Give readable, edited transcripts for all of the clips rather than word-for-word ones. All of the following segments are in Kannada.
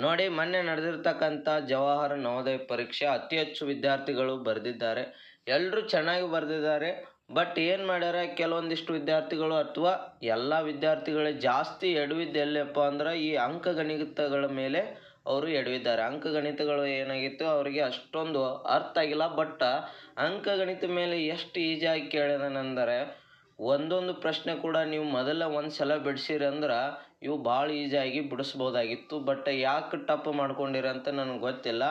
ನೋಡಿ, ಮೊನ್ನೆ ನಡೆದಿರ್ತಕ್ಕಂಥ ಜವಾಹರ ನವೋದಯ ಪರೀಕ್ಷೆ ಅತಿ ಹೆಚ್ಚು ವಿದ್ಯಾರ್ಥಿಗಳು ಬರೆದಿದ್ದಾರೆ. ಎಲ್ಲರೂ ಚೆನ್ನಾಗಿ ಬರೆದಿದ್ದಾರೆ. ಬಟ್ ಏನು ಮಾಡ್ಯಾರ, ಕೆಲವೊಂದಿಷ್ಟು ವಿದ್ಯಾರ್ಥಿಗಳು ಅಥವಾ ಎಲ್ಲ ವಿದ್ಯಾರ್ಥಿಗಳೇ ಜಾಸ್ತಿ ಎಡವಿದ್ದು ಎಲ್ಲಪ್ಪ ಅಂದ್ರೆ ಈ ಅಂಕಗಣಿತಗಳ ಮೇಲೆ ಅವರು ಎಡವಿದ್ದಾರೆ. ಅಂಕಗಣಿತಗಳು ಏನಾಗಿತ್ತು ಅವರಿಗೆ ಅಷ್ಟೊಂದು ಅರ್ಥ ಆಗಿಲ್ಲ. ಬಟ್ ಅಂಕಗಣಿತ ಮೇಲೆ ಎಷ್ಟು ಈಜಿಯಾಗಿ ಕೇಳಿದಾನೆಂದರೆ ಒಂದೊಂದು ಪ್ರಶ್ನೆ ಕೂಡ ನೀವು ಮೊದಲ ಒಂದು ಸಲ ಬಿಡಿಸಿರಿ ಅಂದ್ರೆ ಇವು ಭಾಳ ಈಜಿಯಾಗಿ ಬಿಡಿಸ್ಬೋದಾಗಿತ್ತು. ಬಟ್ ಯಾಕೆ ಟಫ್ ಮಾಡ್ಕೊಂಡಿರ ಅಂತ ನನಗೆ ಗೊತ್ತಿಲ್ಲ.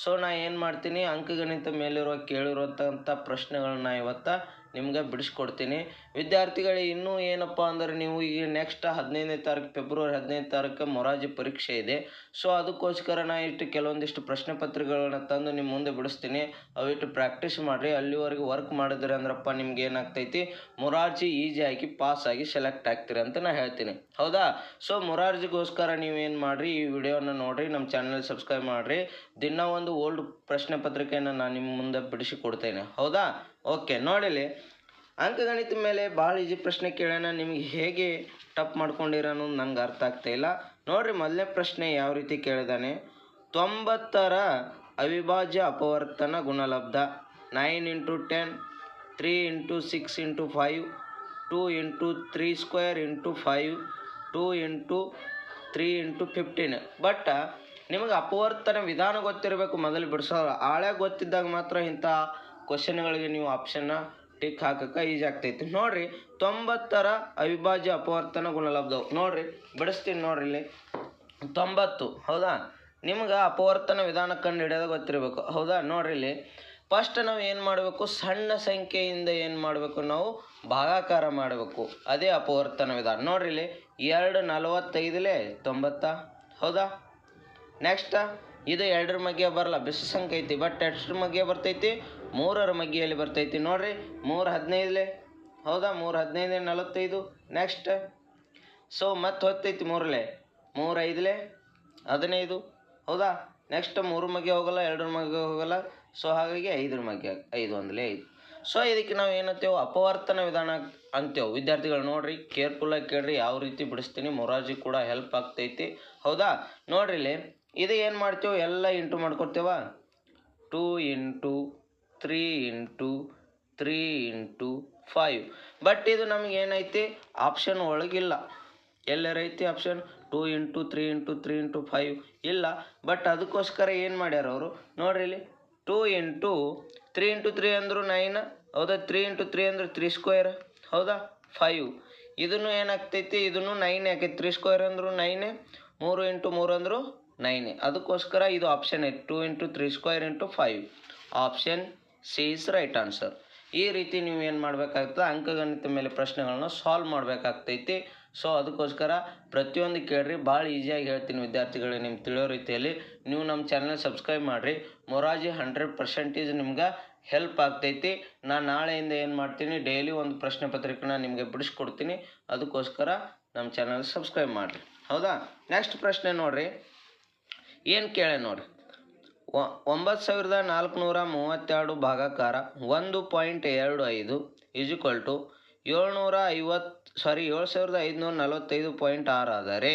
ಸೊ ನಾ ಏನು ಮಾಡ್ತೀನಿ, ಅಂಕಗಣಿತ ಮೇಲಿರುವ ಕೇಳಿರುವಂಥ ಪ್ರಶ್ನೆಗಳನ್ನ ಇವತ್ತು ನಿಮ್ಗೆ ಬಿಡಿಸ್ಕೊಡ್ತೀನಿ. ವಿದ್ಯಾರ್ಥಿಗಳೇ, ಇನ್ನೂ ಏನಪ್ಪ ಅಂದ್ರೆ ನೀವು ಈಗ ನೆಕ್ಸ್ಟ್ 15ನೇ ತಾರೀಕು, ಫೆಬ್ರವರಿ 15ನೇ ತಾರೀಕು ಮೊರಾರ್ಜಿ ಪರೀಕ್ಷೆ ಇದೆ. ಸೊ ಅದಕ್ಕೋಸ್ಕರ ನಾ ಕೆಲವೊಂದಿಷ್ಟು ಪ್ರಶ್ನೆ ಪತ್ರಿಕೆಗಳನ್ನ ತಂದು ನಿಮ್ಮ ಮುಂದೆ ಬಿಡಿಸ್ತೀನಿ. ಅವಿಟ್ಟು ಪ್ರಾಕ್ಟೀಸ್ ಮಾಡಿರಿ. ಅಲ್ಲಿವರೆಗೆ ವರ್ಕ್ ಮಾಡಿದ್ರಿ ಅಂದ್ರಪ್ಪ ನಿಮ್ಗೆ ಏನಾಗ್ತೈತಿ, ಮೊರಾರ್ಜಿ ಈಜಿಯಾಗಿ ಪಾಸಾಗಿ ಸೆಲೆಕ್ಟ್ ಆಗ್ತೀರಿ ಅಂತ ನಾ ಹೇಳ್ತೀನಿ. ಹೌದಾ? ಸೊ ಮೊರಾರ್ಜಿಗೋಸ್ಕರ ನೀವೇನು ಮಾಡಿರಿ, ಈ ವಿಡಿಯೋನ ನೋಡಿರಿ, ನಮ್ಮ ಚಾನಲ್ ಸಬ್ಸ್ಕ್ರೈಬ್ ಮಾಡಿರಿ. ದಿನ ಒಂದು ಓಲ್ಡ್ ಪ್ರಶ್ನೆ ಪತ್ರಿಕೆಯನ್ನು ನಾನು ನಿಮ್ಮ ಮುಂದೆ ಬಿಡಿಸಿ ಕೊಡ್ತೇನೆ. ಹೌದಾ? ಓಕೆ, ನೋಡಿಲಿ. ಅಂಕಗಣಿತ ಮೇಲೆ ಭಾಳ ಈಜಿ ಪ್ರಶ್ನೆ ಕೇಳೋಣ. ನಿಮಗೆ ಹೇಗೆ ಟಫ್ ಮಾಡ್ಕೊಂಡಿರ ಅನ್ನೋದು ನಂಗೆ ಅರ್ಥ ಆಗ್ತಾಯಿಲ್ಲ. ನೋಡಿರಿ, ಮೊದಲನೇ ಪ್ರಶ್ನೆ ಯಾವ ರೀತಿ ಕೇಳಿದಾನೆ. 90ರ ಅವಿಭಾಜ್ಯ ಅಪವರ್ತನ ಗುಣಲಬ್ಧ 9 × 10, 3 × 6 × 5, 2 × 3² × 5, 2 × 3 × 15. ಬಟ್ ನಿಮಗೆ ಅಪವರ್ತನ ವಿಧಾನ ಗೊತ್ತಿರಬೇಕು ಮೊದಲು ಬಿಡಿಸೋರು. ಆಳೆ ಗೊತ್ತಿದ್ದಾಗ ಮಾತ್ರ ಇಂಥ ಕ್ವಶನ್ಗಳಿಗೆ ನೀವು ಆಪ್ಷನ್ನ ಟಿಕ್ ಹಾಕಕ್ಕೆ ಈಜಿ ಆಗ್ತೈತಿ. ನೋಡಿರಿ, 90ರ ಅವಿಭಾಜ್ಯ ಅಪವರ್ತನ ಗುಣಲಬ್ಧವು ನೋಡಿರಿ, ಬಿಡಿಸ್ತೀನಿ ನೋಡ್ರಿ. ಇಲ್ಲಿ 90, ಹೌದಾ? ನಿಮ್ಗೆ ಅಪವರ್ತನ ವಿಧಾನ ಕಂಡು ಹಿಡಿಯೋದು ಗೊತ್ತಿರಬೇಕು. ಹೌದಾ? ನೋಡ್ರಿ, ಇಲ್ಲಿ ಫಸ್ಟ್ ನಾವು ಏನು ಮಾಡಬೇಕು, ಸಣ್ಣ ಸಂಖ್ಯೆಯಿಂದ ಏನು ಮಾಡಬೇಕು, ನಾವು ಭಾಗಾಕಾರ ಮಾಡಬೇಕು. ಅದೇ ಅಪವರ್ತನ ವಿಧಾನ. ನೋಡ್ರಿ, ಇಲ್ಲಿ 2 45 90. ಹೌದಾ? ನೆಕ್ಸ್ಟ್ ಇದು 2ರ ಮಗ್ಗೆ ಬರಲ್ಲ, ಬೆಸ ಸಂಖ್ಯೆ ಐತಿ. ಬಟ್ ಎಷ್ಟರ ಮಗ್ಗೆ ಬರ್ತೈತಿ, 3ರ ಮಗ್ಗೆಯಲ್ಲಿ ಬರ್ತೈತಿ. ನೋಡ್ರಿ, 3 15. ಹೌದಾ? 3 15 45. ನೆಕ್ಸ್ಟ್ ಸೊ ಮತ್ತೆ ಹೊತ್ತೈತಿ 3 5 15. ಹೌದಾ? ನೆಕ್ಸ್ಟ್ 3 ಮಗ್ಗೆ ಹೋಗಲ್ಲ, 2ರ ಮಗ್ಗೆ ಹೋಗಲ್ಲ. ಸೊ ಹಾಗಾಗಿ 5ರ ಮಗ್ಗೆ 5 1 5. ಸೊ ಇದಕ್ಕೆ ನಾವು ಏನಂತೇವೆ, ಅಪವರ್ತನ ವಿಧಾನ ಅಂತೇವೆ. ವಿದ್ಯಾರ್ಥಿಗಳು ನೋಡ್ರಿ, ಕೇರ್ಫುಲ್ಲಾಗಿ ಕೇಳ್ರಿ, ಯಾವ ರೀತಿ ಬಿಡಿಸ್ತೀನಿ. ಮೊರಾರ್ಜಿ ಕೂಡ ಹೆಲ್ಪ್ ಆಗ್ತೈತಿ. ಹೌದಾ? ನೋಡ್ರಿ, ಇಲ್ಲಿ ಇದು ಏನು ಮಾಡ್ತೇವೆ, ಎಲ್ಲ ಇಂಟು ಮಾಡ್ಕೊತೇವ. 2 × 3 × 3 × 5. ಬಟ್ ಇದು ನಮ್ಗೆ ಏನೈತಿ, ಆಪ್ಷನ್ ಒಳಗಿಲ್ಲ. ಎಲ್ಲರೈತಿ ಆಪ್ಷನ್ 2 × 3 × 3 × 5 ಇಲ್ಲ. ಬಟ್ ಅದಕ್ಕೋಸ್ಕರ ಏನು ಮಾಡ್ಯಾರ ಅವರು, ನೋಡ್ರಿ, ಇಲ್ಲಿ 2 × 3 × 3 ಅಂದರು 9. ಹೌದಾ? 3 × 3 ಅಂದ್ರೆ 3². ಹೌದಾ? 5. ಇದನ್ನು ಏನಾಗ್ತೈತಿ, ಇದನ್ನು 9 ಯಾಕೆ, 3² ಅಂದರು 9, 3 × 3 ಅಂದರು 9. ಅದಕ್ಕೋಸ್ಕರ ಇದು ಆಪ್ಷನ್ ಐತಿ, 2 × 3² × 5. Option C is right answer. ಈ ರೀತಿ ನೀವು ಏನು ಮಾಡಬೇಕಾಗ್ತದೆ, ಅಂಕಗಣಿತ ಮೇಲೆ ಪ್ರಶ್ನೆಗಳನ್ನ ಸಾಲ್ವ್ ಮಾಡಬೇಕಾಗ್ತೈತಿ. ಸೊ ಅದಕ್ಕೋಸ್ಕರ ಪ್ರತಿಯೊಂದು ಕೇಳ್ರಿ, ಭಾಳ ಈಸಿಯಾಗಿ ಹೇಳ್ತೀನಿ ವಿದ್ಯಾರ್ಥಿಗಳಿಗೆ, ನಿಮ್ಗೆ ತಿಳಿಯೋ ರೀತಿಯಲ್ಲಿ. ನೀವು ನಮ್ಮ ಚಾನಲ್ ಸಬ್ಸ್ಕ್ರೈಬ್ ಮಾಡಿರಿ. ಮೊರಾರ್ಜಿ 100% ನಿಮ್ಗೆ ಹೆಲ್ಪ್ ಆಗ್ತೈತಿ. ನಾನು ನಾಳೆಯಿಂದ ಏನು ಮಾಡ್ತೀನಿ, ಡೈಲಿ ಒಂದು ಪ್ರಶ್ನೆ ಪತ್ರಿಕೆನ ನಿಮಗೆ ಬಿಡಿಸ್ಕೊಡ್ತೀನಿ. ಅದಕ್ಕೋಸ್ಕರ ನಮ್ಮ ಚಾನಲ್ ಸಬ್ಸ್ಕ್ರೈಬ್ ಮಾಡಿರಿ. ಹೌದಾ? ನೆಕ್ಸ್ಟ್ ಪ್ರಶ್ನೆ ನೋಡಿರಿ, ಏನು ಕೇಳೆ ನೋಡಿರಿ. 9432 ಭಾಗಾಕಾರ 1.25 7545.6 ಆದರೆ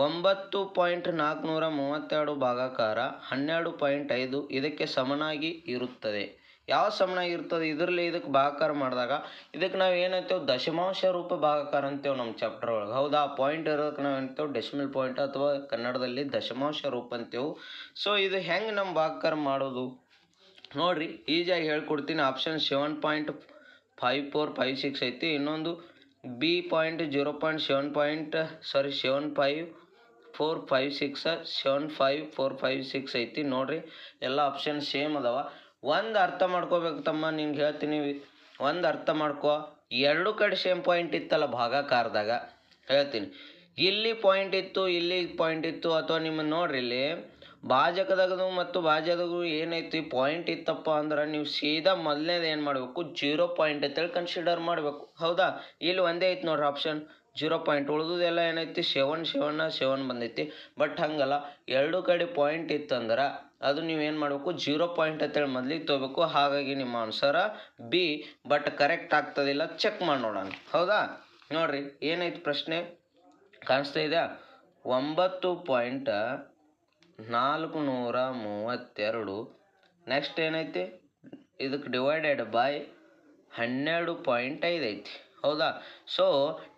9.432 ಭಾಗಾಕಾರ 12.5 ಇದಕ್ಕೆ ಸಮನಾಗಿ ಇರುತ್ತದೆ. ಯಾವ ಸಮನಾಗಿ ಇರ್ತದೆ, ಇದರಲ್ಲಿ ಇದಕ್ಕೆ ಭಾಗಾಕಾರ ಮಾಡಿದಾಗ ಇದಕ್ಕೆ ನಾವು ಏನಂತೇವೆ, ದಶಮಾಂಶ ರೂಪ ಭಾಗಾಕಾರ ಅಂತೇವೆ ನಮ್ಮ ಚಾಪ್ಟರ್ ಒಳಗೆ. ಹೌದಾ? ಪಾಯಿಂಟ್ ಇರೋದಕ್ಕೆ ನಾವು ಏನಂತೇವೆ, ಡೆಸಿಮಲ್ ಪಾಯಿಂಟ್ ಅಥವಾ ಕನ್ನಡದಲ್ಲಿ ದಶಮಾಂಶ ರೂಪ ಅಂತೇವೆ. ಸೊ ಇದು ಹೆಂಗೆ ನಮ್ಮ ಭಾಗಾಕಾರ ಮಾಡೋದು ನೋಡ್ರಿ, ಈಜಿಯಾಗಿ ಹೇಳ್ಕೊಡ್ತೀನಿ. ಆಪ್ಷನ್ 7.5456 ಐತಿ. ಇನ್ನೊಂದು ಬಿ ಪಾಯಿಂಟ್ 7.456 ಐತಿ. ನೋಡ್ರಿ, ಎಲ್ಲ ಆಪ್ಷನ್ ಸೇಮ್ ಅದಾವ. ಒಂದು ಅರ್ಥ ಮಾಡ್ಕೋಬೇಕು ತಮ್ಮ, ನಿಂಗೆ ಹೇಳ್ತೀನಿ. ಒಂದು ಅರ್ಥ ಮಾಡ್ಕೋ, ಎರಡು ಕಡೆ ಸೇಮ್ ಪಾಯಿಂಟ್ ಇತ್ತಲ್ಲ ಭಾಗಾಕಾರದಾಗ, ಹೇಳ್ತೀನಿ. ಇಲ್ಲಿ ಪಾಯಿಂಟ್ ಇತ್ತು, ಇಲ್ಲಿ ಪಾಯಿಂಟ್ ಇತ್ತು. ಅಥವಾ ನಿಮ್ಮ ನೋಡ್ರಿ, ಇಲ್ಲಿ ಭಾಜಕದಾಗದು ಮತ್ತು ಭಾಜ್ಯದಾಗೂ ಏನೈತಿ ಪಾಯಿಂಟ್ ಇತ್ತಪ್ಪ ಅಂದ್ರೆ ನೀವು ಸೀದಾ ಮೊದಲನೇದು ಏನು ಮಾಡಬೇಕು, 0 ಪಾಯಿಂಟ್ ಅಂತೇಳಿ ಕನ್ಸಿಡರ್ ಮಾಡಬೇಕು. ಹೌದಾ? ಇಲ್ಲಿ ಒಂದೇ ಐತಿ ನೋಡ್ರಿ ಆಪ್ಷನ್ 0 ಪಾಯಿಂಟ್. ಉಳಿದೆಲ್ಲ ಏನೈತಿ 7 ಬಂದೈತಿ. ಬಟ್ ಹಂಗಲ್ಲ, ಎರಡು ಕಡೆ ಪಾಯಿಂಟ್ ಇತ್ತಂದ್ರೆ ಅದು ನೀವೇನು ಮಾಡಬೇಕು, 0 ಪಾಯಿಂಟ್ ಅಂತೇಳಿ ಮೊದಲಿಗೆ ತೊಗೋಬೇಕು. ಹಾಗಾಗಿ ನಿಮ್ಮ ಆನ್ಸರ ಬಿ. ಬಟ್ ಕರೆಕ್ಟ್ ಆಗ್ತದಿಲ್ಲ, ಚೆಕ್ ಮಾಡಿ ನೋಡೋಣ. ಹೌದಾ? ನೋಡ್ರಿ, ಏನೈತಿ ಪ್ರಶ್ನೆ ಕಾಣಿಸ್ತಾ ಇದೆ. 9.432 432. ನೆಕ್ಸ್ಟ್ ಏನೈತಿ, ಇದಕ್ಕೆ ಡಿವೈಡೆಡ್ ಬೈ 12.5 ಐತಿ. ಹೌದಾ? ಸೊ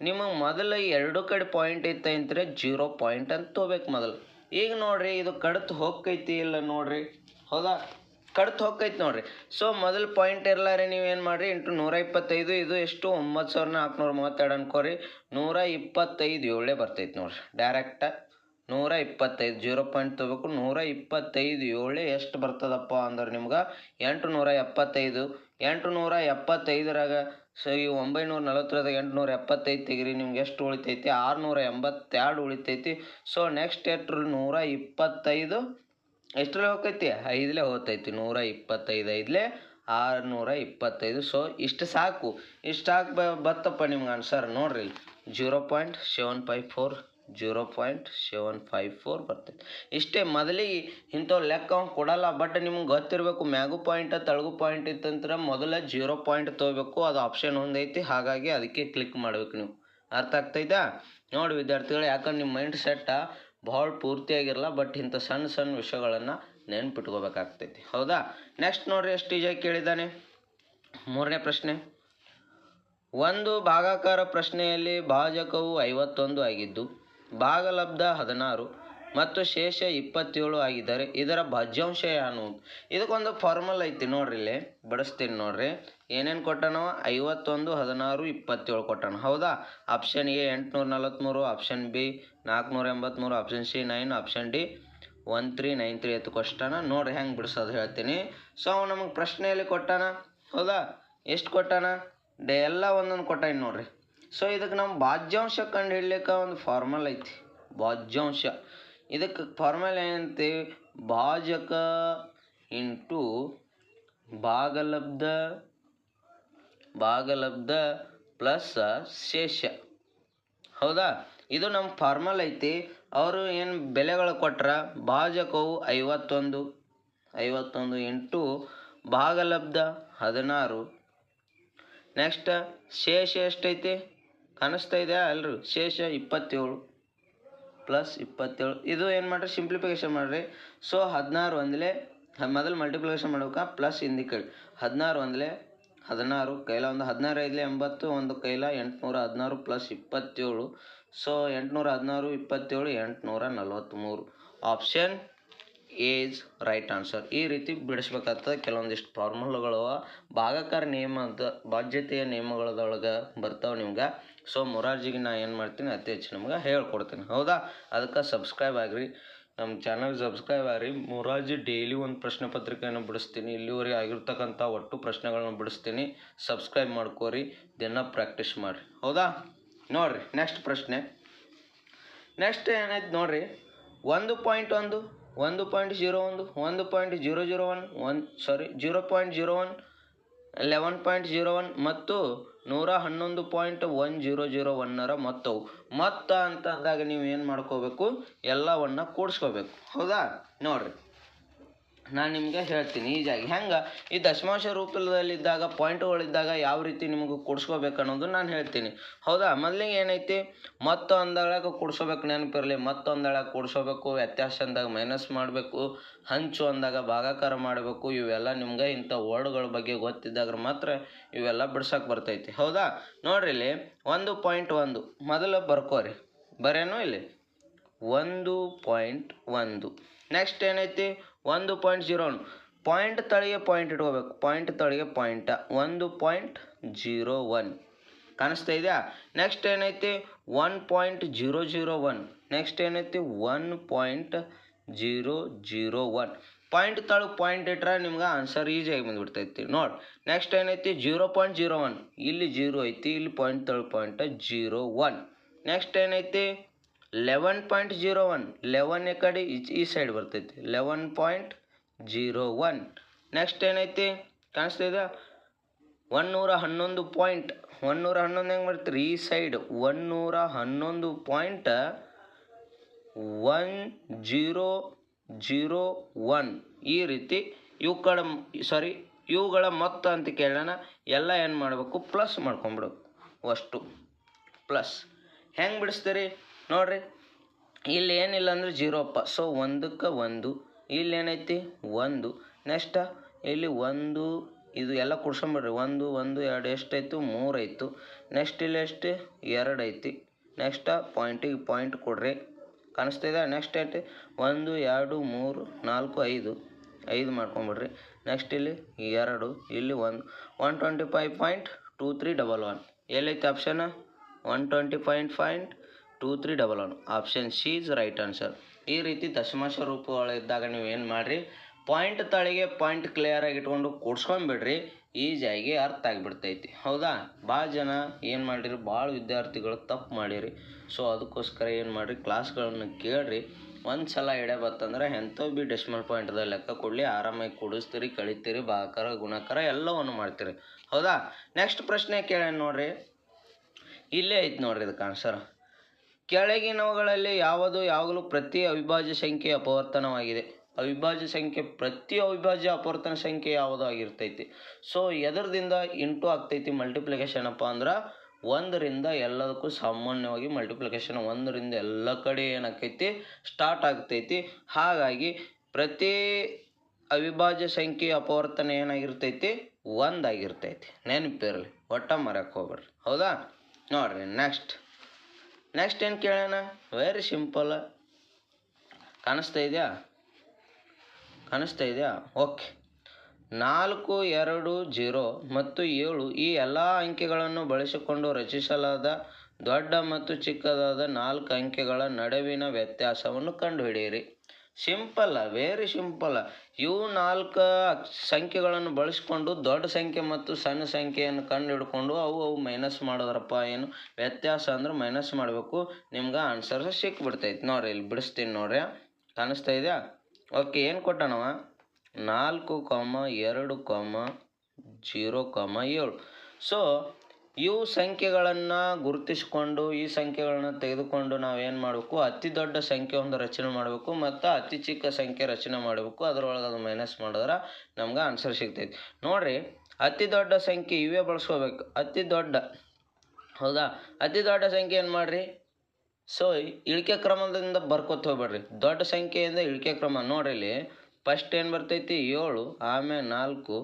ನಿಮಗೆ ಮೊದಲು ಎರಡು ಕಡೆ ಪಾಯಿಂಟ್ ಇತ್ತಂದ್ರೆ 0 ಪಾಯಿಂಟ್ ಅಂತ ತೊಗೋಬೇಕು ಮೊದಲು. ಈಗ ನೋಡ್ರಿ ಇದು ಕಡ್ತು ಹೋಗ್ತೈತಿ ಇಲ್ಲ ನೋಡ್ರಿ. ಹೌದಾ? ಕಡ್ತು ಹೋಗ್ತೈತಿ ನೋಡ್ರಿ. ಸೊ ಮೊದಲು ಪಾಯಿಂಟ್ ಇರಲಾರೆ ನೀವೇನು ಮಾಡಿರಿ, ಇಂಟು 125, ಇದು ಎಷ್ಟು 9432 ಅನ್ಕೋರಿ. 125 ಏಳೇ ಬರ್ತೈತಿ ನೋಡ್ರಿ. ಡೈರೆಕ್ಟ 125 0 ಪಾಯಿಂಟ್ ತೊಗೋಬೇಕು. 125 ಏಳೇ ಎಷ್ಟು ಬರ್ತದಪ್ಪ ಅಂದ್ರೆ ನಿಮ್ಗೆ 875. 875ರಾಗ ಸೊ ಈ 940 875 ತೆಗಿರಿ, ನಿಮ್ಗೆ ಎಷ್ಟು ಉಳಿತೈತಿ? 682 ಉಳಿತೈತಿ. ಸೊ ನೆಕ್ಸ್ಟ್ ಎಷ್ಟು? 125 ಎಷ್ಟರಲ್ಲಿ ಹೋಗ್ತೈತಿ? 5ಲೇ ಹೋಗ್ತೈತಿ. 125 5ಲೇ 625. ಸೊ ಇಷ್ಟು ಸಾಕು. ಇಷ್ಟು ಸಾಕು ಬತ್ತಪ್ಪ ನಿಮ್ಗೆ ಆನ್ಸರ್ ನೋಡ್ರಿ. 0.754 0.754 ಬರ್ತೈತಿ. ಇಷ್ಟೇ. ಮೊದಲಿಗೆ ಇಂಥವು ಲೆಕ್ಕ ಕೊಡಲ್ಲ, ಬಟ್ ನಿಮ್ಗೆ ಗೊತ್ತಿರಬೇಕು ಮ್ಯಾಗು ಪಾಯಿಂಟ್ ತಳಗು ಪಾಯಿಂಟ್ ಇತ್ತಂದ್ರೆ ಮೊದಲ 0 ಪಾಯಿಂಟ್ ತೊಗೋಬೇಕು. ಅದು ಆಪ್ಷನ್ ಒಂದೈತಿ, ಹಾಗಾಗಿ ಅದಕ್ಕೆ ಕ್ಲಿಕ್ ಮಾಡ್ಬೇಕು ನೀವು. ಅರ್ಥ ಆಗ್ತೈತಾ? ನೋಡಿ ವಿದ್ಯಾರ್ಥಿಗಳು, ಯಾಕಂದ್ರೆ ನಿಮ್ಮ ಮೈಂಡ್ ಸೆಟ್ಟ ಭಾಳ ಪೂರ್ತಿಯಾಗಿರಲ್ಲ, ಬಟ್ ಇಂಥ ಸಣ್ಣ ಸಣ್ಣ ವಿಷಯಗಳನ್ನು ನೆನ್ಪಿಟ್ಕೋಬೇಕಾಗ್ತೈತಿ. ಹೌದಾ? ನೆಕ್ಸ್ಟ್ ನೋಡ್ರಿ ಎಷ್ಟು ಈಜಾಗಿ ಕೇಳಿದ್ದಾನೆ. 3ನೇ ಪ್ರಶ್ನೆ. ಒಂದು ಭಾಗಾಕಾರ ಪ್ರಶ್ನೆಯಲ್ಲಿ ಭಾಜಕವು 51 ಆಗಿದ್ದು ಭಾಗಲಬ್ಧ 16 ಮತ್ತು ಶೇಷ 27 ಆಗಿದ್ದರೆ ಇದರ ಭಾಜ್ಯಾಂಶ ಏನು? ಇದಕ್ಕೊಂದು ಫಾರ್ಮಲ್ ಐತಿ ನೋಡ್ರಿ. ಇಲ್ಲಿ ಬಡಿಸ್ತೀನಿ ನೋಡ್ರಿ. ಏನೇನು ಕೊಟ್ಟಾನವ? 51 16 27 ಕೊಟ್ಟಾನ. ಹೌದಾ? Option A 843, option B 483, option C 9, option D 1393 ಎತ್ತು ಕೊಟ್ಟಾನ. ನೋಡ್ರಿ ಹೆಂಗೆ ಬಿಡಿಸೋದು ಹೇಳ್ತೀನಿ. ಸೊ ಅವ ನಮಗೆ ಪ್ರಶ್ನೆಯಲ್ಲಿ ಕೊಟ್ಟಾನ. ಹೌದಾ? ಎಷ್ಟು ಕೊಟ್ಟಾನ? ಎಲ್ಲ ಒಂದೊಂದು ಕೊಟ್ಟಾನ ನೋಡ್ರಿ. ಸೊ ಇದಕ್ಕೆ ನಮ್ಮ ಭಾಜ್ಯಾಂಶ ಕಂಡು ಹಿಡ್ಲಿಕ್ಕೆ ಒಂದು ಫಾರ್ಮಲ್ ಐತಿ. ಭಾಜ್ಯಾಂಶ ಇದಕ್ಕೆ ಫಾರ್ಮಲ್ ಏನಂತೀವಿ? ಭಾಜಕ ಇಂಟು ಭಾಗಲಬ್ಧ ಪ್ಲಸ್ ಶೇಷ. ಹೌದಾ? ಇದು ನಮ್ಮ ಫಾರ್ಮಲ್ ಐತಿ. ಅವರು ಏನು ಬೆಲೆಗಳು ಕೊಟ್ರ? ಭಾಜಕವು 51 ಇಂಟು ಭಾಗಲಬ್ಧ 16. ನೆಕ್ಸ್ಟ್ ಶೇಷ ಎಷ್ಟೈತಿ? ಕಾಣಿಸ್ತಾ ಇದೆಯಾ ಅಲ್ರಿ? ಶೇಷ 27 ಪ್ಲಸ್ 27. ಇದು ಏನು ಮಾಡ್ರಿ? ಸಿಂಪ್ಲಿಫಿಕೇಶನ್ ಮಾಡಿರಿ. ಸೊ 16 ಒಂದಲೇ ಮೊದಲು ಮಲ್ಟಿಪ್ಲಿಕೇಶನ್ ಮಾಡ್ಬೇಕಾ? ಪ್ಲಸ್ ಹಿಂದಿ ಕಡೆ 16 ಒಂದಲೇ 16, ಕೈಲ ಒಂದು 16 5 80, ಒಂದು ಕೈಲ 816 plus 27. So 816 27 843. Option is right answer. ಈ ರೀತಿ ಬಿಡಿಸ್ಬೇಕಾಗ್ತದೆ. ಕೆಲವೊಂದಿಷ್ಟು ಫಾರ್ಮುಲಾಗಳು ಭಾಗಾಕಾರ ನಿಯಮ ಅಂತ ಬಾಧ್ಯತೆಯ ನಿಯಮಗಳದೊಳಗೆ ಬರ್ತಾವೆ ನಿಮ್ಗೆ. ಸೊ ಮೊರಾರ್ಜಿಗೆ ನಾ ಏನು ಮಾಡ್ತೀನಿ ಅತಿ ಹೆಚ್ಚು ನಿಮ್ಗೆ ಹೇಳ್ಕೊಡ್ತೀನಿ. ಹೌದಾ? ಅದಕ್ಕೆ ಸಬ್ಸ್ಕ್ರೈಬ್ ಆಗಿರಿ, ನಮ್ಮ ಚಾನಲ್ ಸಬ್ಸ್ಕ್ರೈಬ್ ಆಗಿರಿ. ಮೊರಾರ್ಜಿ ಡೈಲಿ ಒಂದು ಪ್ರಶ್ನೆ ಪತ್ರಿಕೆಯನ್ನು ಬಿಡಿಸ್ತೀನಿ. ಇಲ್ಲಿವರೆಗೆ ಆಗಿರ್ತಕ್ಕಂಥ ಒಟ್ಟು ಪ್ರಶ್ನೆಗಳನ್ನ ಬಿಡಿಸ್ತೀನಿ. ಸಬ್ಸ್ಕ್ರೈಬ್ ಮಾಡ್ಕೋರಿ, ದಿನ ಪ್ರಾಕ್ಟೀಸ್ ಮಾಡಿರಿ. ಹೌದಾ? ನೋಡಿರಿ ನೆಕ್ಸ್ಟ್ ಪ್ರಶ್ನೆ. ನೆಕ್ಸ್ಟ್ ಏನೈತೆ ನೋಡಿರಿ. 1.1 1.01 1.001 0.01 11.01 ಮತ್ತು 111.1001 ಮೊತ್ತವು. ಮೊತ್ತ ಅಂತಂದಾಗ ನೀವು ಏನು ಮಾಡ್ಕೋಬೇಕು? ಎಲ್ಲವನ್ನ ಕೂಡಿಸ್ಕೋಬೇಕು. ಹೌದಾ? ನೋಡ್ರಿ ನಾನು ನಿಮಗೆ ಹೇಳ್ತೀನಿ ಈಜಾಗಿ ಹೆಂಗೆ ಈ ದಶಮಾಂಶ ರೂಪದಲ್ಲಿದ್ದಾಗ ಪಾಯಿಂಟ್ಗಳಿದ್ದಾಗ ಯಾವ ರೀತಿ ನಿಮಗೆ ಕೂಡಿಸ್ಕೋಬೇಕು ಅನ್ನೋದು ನಾನು ಹೇಳ್ತೀನಿ. ಹೌದಾ? ಮೊದಲಿಗೆ ಏನೈತಿ? ಮೊತ್ತ ಅಂದಾಗ ಕೂಡಿಸ್ಕೋಬೇಕು, ನೆನಪಿರಲಿ. ಮೊತ್ತ ಅಂದಾಗ ಕೂಡಿಸ್ಕೋಬೇಕು, ವ್ಯತ್ಯಾಸ ಅಂದಾಗ ಮೈನಸ್ ಮಾಡಬೇಕು, ಹಂಚು ಅಂದಾಗ ಭಾಗಾಕಾರ ಮಾಡಬೇಕು. ಇವೆಲ್ಲ ನಿಮ್ಗೆ ಇಂಥ ವರ್ಡ್ಗಳ ಬಗ್ಗೆ ಗೊತ್ತಿದ್ದಾಗ ಮಾತ್ರ ಇವೆಲ್ಲ ಬಿಡ್ಸಕ್ಕೆ ಬರ್ತೈತಿ. ಹೌದಾ? ನೋಡ್ರಿ ಇಲ್ಲಿ 1.1 ಮೊದಲು ಬರ್ಕೋರಿ. ಬರೇನು ಇಲ್ಲಿ 1.1. ನೆಕ್ಸ್ಟ್ ಏನೈತಿ? 1.01 ಪಾಯಿಂಟ್ ತಳಿಗೆ ಪಾಯಿಂಟ್ ಇಟ್ಕೋಬೇಕು. ಪಾಯಿಂಟ್ ತಳಿಗೆ ಪಾಯಿಂಟ 1.01 ಕಾಣಿಸ್ತಾ ಇದೆಯಾ? ನೆಕ್ಸ್ಟ್ ಏನೈತಿ? 1.001. ನೆಕ್ಸ್ಟ್ ಏನೈತಿ? 1.001 ಪಾಯಿಂಟ್ ತಳಗೆ ಪಾಯಿಂಟ್ ಇಟ್ರೆ ನಿಮ್ಗೆ ಆನ್ಸರ್ ಈಸಿಯಾಗಿ ಬಂದುಬಿಡ್ತೈತಿ. ನೋಡಿ ನೆಕ್ಸ್ಟ್ ಏನೈತಿ? 0.01. ಇಲ್ಲಿ 0 ಐತಿ, ಇಲ್ಲಿ ಪಾಯಿಂಟ್ ತಳಗೆ ಪಾಯಿಂಟ 01. ನೆಕ್ಸ್ಟ್ ಏನೈತಿ? 11.01. 11 ಕಡೆ ಈ ಸೈಡ್ ಬರ್ತೈತಿ 11.01. ನೆಕ್ಸ್ಟ್ ಏನೈತಿ? ಕಾಣಿಸ್ತಾ ಇದೆ 111 ಪಾಯಿಂಟ್. 111 ಹೆಂಗೆ ಬರ್ತೀರಿ? ಈ ಸೈಡ್ 111.1001. ಈ ರೀತಿ ಇವುಗಳ ಮೊತ್ತ ಅಂತ ಕೇಳೋಣ. ಎಲ್ಲ ಏನು ಮಾಡಬೇಕು? ಪ್ಲಸ್ ಮಾಡ್ಕೊಂಬಿಡ್ಬೇಕು. ಅಷ್ಟು ಪ್ಲಸ್ ಹೆಂಗೆ ಬಿಡಿಸ್ತೀರಿ ನೋಡ್ರಿ. ಇಲ್ಲಿ ಏನಿಲ್ಲ ಅಂದರೆ ಜೀರೋಪ್ಪ. ಸೊ ಒಂದಕ್ಕೆ ಒಂದು, ಇಲ್ಲಿ ಏನೈತಿ ಒಂದು. ನೆಕ್ಸ್ಟ್ ಇಲ್ಲಿ ಒಂದು, ಇದು ಎಲ್ಲ ಕುಡ್ಸ್ಕೊಂಬಿಡ್ರಿ. ಒಂದು ಒಂದು ಎರಡು ಎಷ್ಟಾಯಿತು, 3 ಆಯಿತು. ನೆಕ್ಸ್ಟ್ ಇಲ್ಲಿ ಎಷ್ಟು, 2 ಐತಿ. ನೆಕ್ಸ್ಟ್ ಪಾಯಿಂಟಿಗೆ ಪಾಯಿಂಟ್ ಕೊಡ್ರಿ, ಕಾಣಿಸ್ತಿದೆ. ನೆಕ್ಸ್ಟ್ ಐತಿ 1 2 3 4 5 ಮಾಡ್ಕೊಂಬಿಡ್ರಿ. ನೆಕ್ಸ್ಟ್ ಇಲ್ಲಿ 2, ಇಲ್ಲಿ 125.2311. ಎಲ್ಲೈತಿ option 120.2311. Option C is right answer. ಈ ರೀತಿ ದಶಮಾಂಶ ರೂಪಗಳಿದ್ದಾಗ ನೀವು ಏನು ಮಾಡಿರಿ, ಪಾಯಿಂಟ್ ತಳಿಗೆ ಪಾಯಿಂಟ್ ಕ್ಲಿಯರಾಗಿ ಇಟ್ಕೊಂಡು ಕೂಡ್ಸ್ಕೊಂಡ್ಬಿಡ್ರಿ, ಈಸಿಯಾಗಿ ಅರ್ಥ ಆಗಿಬಿಡ್ತೈತಿ. ಹೌದಾ? ಭಾಳ ಜನ ಏನು ಮಾಡಿರಿ, ಭಾಳ ವಿದ್ಯಾರ್ಥಿಗಳು ತಪ್ಪು ಮಾಡಿರಿ. ಸೊ ಅದಕ್ಕೋಸ್ಕರ ಏನು ಮಾಡಿರಿ, ಕ್ಲಾಸ್ಗಳನ್ನು ಕೇಳ್ರಿ. ಒಂದು ಸಲ ಎಡೆ ಬತ್ತಂದ್ರೆ ಎಂಥವು ಭೀ ಡೆಸಿಮಲ್ ಪಾಯಿಂಟ್ದಾಗ ಲೆಕ್ಕ ಕೊಡಲಿ, ಆರಾಮಾಗಿ ಕೂಡಿಸ್ತೀರಿ, ಕಳಿತೀರಿ, ಭಾಗಾಕಾರ ಗುಣಾಕಾರ ಎಲ್ಲವನ್ನು ಮಾಡ್ತೀರಿ. ಹೌದಾ? ನೆಕ್ಸ್ಟ್ ಪ್ರಶ್ನೆ ಕೇಳೇನು ನೋಡ್ರಿ, ಇಲ್ಲೇ ಐತಿ ನೋಡ್ರಿ ಇದಕ್ಕೆ ಆನ್ಸರ್. ಕೆಳಗಿನವುಗಳಲ್ಲಿ ಯಾವುದು ಯಾವಾಗಲೂ ಪ್ರತಿ ಅವಿಭಾಜ್ಯ ಸಂಖ್ಯೆ ಅಪವರ್ತನವಾಗಿದೆ? ಅವಿಭಾಜ್ಯ ಸಂಖ್ಯೆ, ಪ್ರತಿ ಅವಿಭಾಜ್ಯ ಅಪವರ್ತನ ಸಂಖ್ಯೆ ಯಾವುದು ಆಗಿರ್ತೈತಿ? ಸೊ ಎದರದಿಂದ ಇಂಟು ಆಗ್ತೈತಿ ಮಲ್ಟಿಪ್ಲಿಕೇಶನ್ ಅಪ್ಪ ಅಂದ್ರೆ 1ರಿಂದ ಎಲ್ಲದಕ್ಕೂ ಸಾಮಾನ್ಯವಾಗಿ ಮಲ್ಟಿಪ್ಲಿಕೇಶನ್ 1ರಿಂದ ಎಲ್ಲ ಕಡೆ ಏನಾಕೈತಿ ಸ್ಟಾರ್ಟ್ ಆಗ್ತೈತಿ. ಹಾಗಾಗಿ ಪ್ರತಿ ಅವಿಭಾಜ್ಯ ಸಂಖ್ಯೆ ಅಪವರ್ತನ ಏನಾಗಿರ್ತೈತಿ, 1 ಆಗಿರ್ತೈತಿ. ನೆನಪಿರಲಿ, ಒಟ್ಟ ಮರಕ್ಕೆ ಹೋಗ್ಬೇಡ್ರಿ. ಹೌದಾ? ನೋಡ್ರಿ ನೆಕ್ಸ್ಟ್ ಏನು ಕೇಳೋಣ, ವೆರಿ ಸಿಂಪಲ್. ಕಾಣಿಸ್ತಾ ಇದೆಯಾ? ಓಕೆ. 4 2 0 ಮತ್ತು 7 ಈ ಎಲ್ಲ ಅಂಕೆಗಳನ್ನು ಬಳಸಿಕೊಂಡು ರಚಿಸಲಾದ ದೊಡ್ಡ ಮತ್ತು ಚಿಕ್ಕದಾದ 4 ಅಂಕೆಗಳ ನಡುವಿನ ವ್ಯತ್ಯಾಸವನ್ನು ಕಂಡುಹಿಡಿಯಿರಿ. Simple, very simple. ಇವು 4 ಸಂಖ್ಯೆಗಳನ್ನು ಬಳಸಿಕೊಂಡು ದೊಡ್ಡ ಸಂಖ್ಯೆ ಮತ್ತು ಸಣ್ಣ ಸಂಖ್ಯೆಯನ್ನು ಕಂಡು ಹಿಡ್ಕೊಂಡು ಅವು ಮೈನಸ್ ಮಾಡೋದ್ರಪ್ಪ. ಏನು ವ್ಯತ್ಯಾಸ ಅಂದ್ರೆ ಮೈನಸ್ ಮಾಡಬೇಕು, ನಿಮ್ಗೆ ಆನ್ಸರ್ ಸಿಕ್ಬಿಡ್ತೈತಿ. ನೋಡ್ರಿ ಇಲ್ಲಿ ಬಿಡಿಸ್ತೀನಿ ನೋಡ್ರಿ, ಕಾಣಿಸ್ತಾ ಇದೆಯಾ? ಓಕೆ. ಏನು ಕೊಟ್ಟಣವ, 4, 2, 0, 7. ಸೊ ಇವು ಸಂಖ್ಯೆಗಳನ್ನು ಗುರುತಿಸಿಕೊಂಡು ಈ ಸಂಖ್ಯೆಗಳನ್ನು ತೆಗೆದುಕೊಂಡು ನಾವೇನು ಮಾಡಬೇಕು, ಅತಿ ದೊಡ್ಡ ಸಂಖ್ಯೆ ಒಂದು ರಚನೆ ಮಾಡಬೇಕು ಮತ್ತು ಅತಿ ಚಿಕ್ಕ ಸಂಖ್ಯೆ ರಚನೆ ಮಾಡಬೇಕು. ಅದರೊಳಗೆ ಅದು ಮೈನಸ್ ಮಾಡಿದ್ರೆ ನಮ್ಗೆ ಆನ್ಸರ್ ಸಿಗ್ತೈತಿ. ನೋಡಿರಿ, ಅತಿ ದೊಡ್ಡ ಸಂಖ್ಯೆ ಇವೇ ಬಳಸ್ಕೋಬೇಕು, ಅತಿ ದೊಡ್ಡ. ಹೌದಾ? ಅತಿ ದೊಡ್ಡ ಸಂಖ್ಯೆ ಏನು ಮಾಡಿರಿ, ಸೊ ಇಳಿಕೆ ಕ್ರಮದಿಂದ ಬರ್ಕೋತ ಹೋಗ್ಬೇಡ್ರಿ, ದೊಡ್ಡ ಸಂಖ್ಯೆಯಿಂದ ಇಳಿಕೆ ಕ್ರಮ. ನೋಡ್ರಿ ಇಲ್ಲಿ ಫಸ್ಟ್ ಏನು ಬರ್ತೈತಿ, 7, ಆಮೇಲೆ 4,